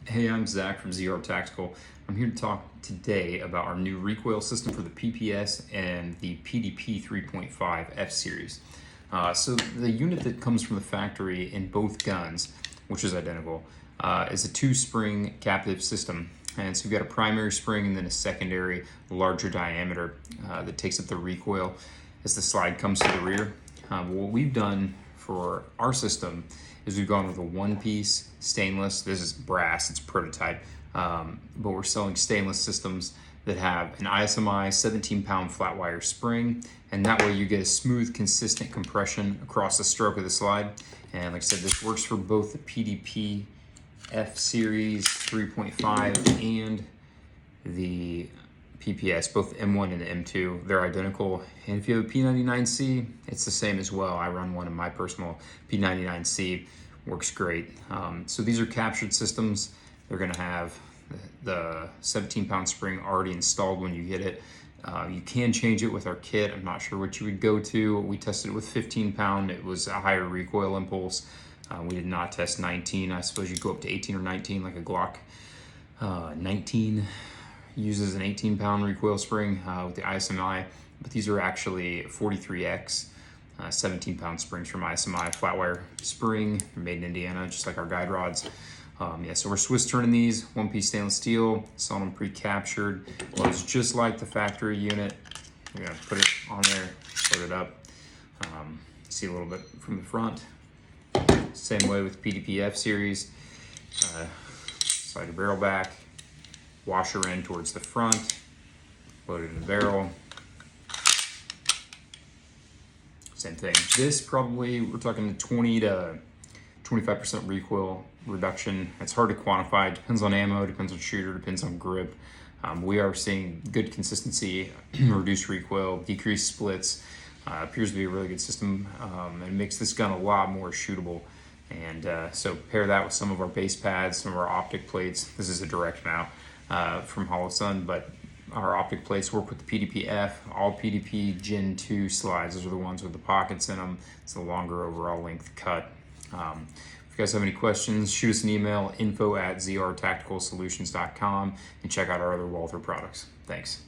Hey, I'm Zach from ZR Tactical. I'm here to talk today about our new recoil system for the PPS and the PDP 3.5 F series. So the unit that comes from the factory in both guns, which is identical, is a two-spring captive system. And so you've got a primary spring and then a secondary, larger diameter that takes up the recoil as the slide comes to the rear. What we've done for our system is we've gone with a one-piece stainless. This is brass, it's prototype, but we're selling stainless systems that have an ISMI 17-pound flat wire spring, and that way you get a smooth, consistent compression across the stroke of the slide. And like I said, this works for both the PDP-F series 3.5 and the PPS, both M1 and M2. They're identical. And if you have a P99C, it's the same as well. I run one of my personal P99C, works great. So these are captured systems. They're gonna have the 17-pound spring already installed when you get it. You can change it with our kit. I'm not sure what you would go to. We tested it with 15-pound. It was a higher recoil impulse. We did not test 19. I suppose you go up to 18 or 19 like a Glock 19 uses an 18-pound recoil spring with the ISMI, but these are actually 43X 17-pound springs from ISMI, flat wire spring, made in Indiana, just like our guide rods. So we're Swiss turning these, one-piece stainless steel, selling them pre-captured. Looks just like the factory unit. We're gonna put it on there, put it up. See a little bit from the front. Same way with PDP-F series. Slide your barrel back. Washer end towards the front, load it in the barrel. Same thing. This probably, we're talking 20 to 25% recoil reduction. It's hard to quantify. Depends on ammo, depends on shooter, depends on grip. We are seeing good consistency, reduced recoil, decreased splits. Appears to be a really good system and makes this gun a lot more shootable. And so pair that with some of our base pads, some of our optic plates. This is a direct mount from Holosun, but our optic plates work with the PDP-F, all PDP Gen 2 slides. Those are the ones with the pockets in them. It's the longer overall length cut. If you guys have any questions, shoot us an email, info@zrtacticalsolutions.com, and check out our other Walther products. Thanks.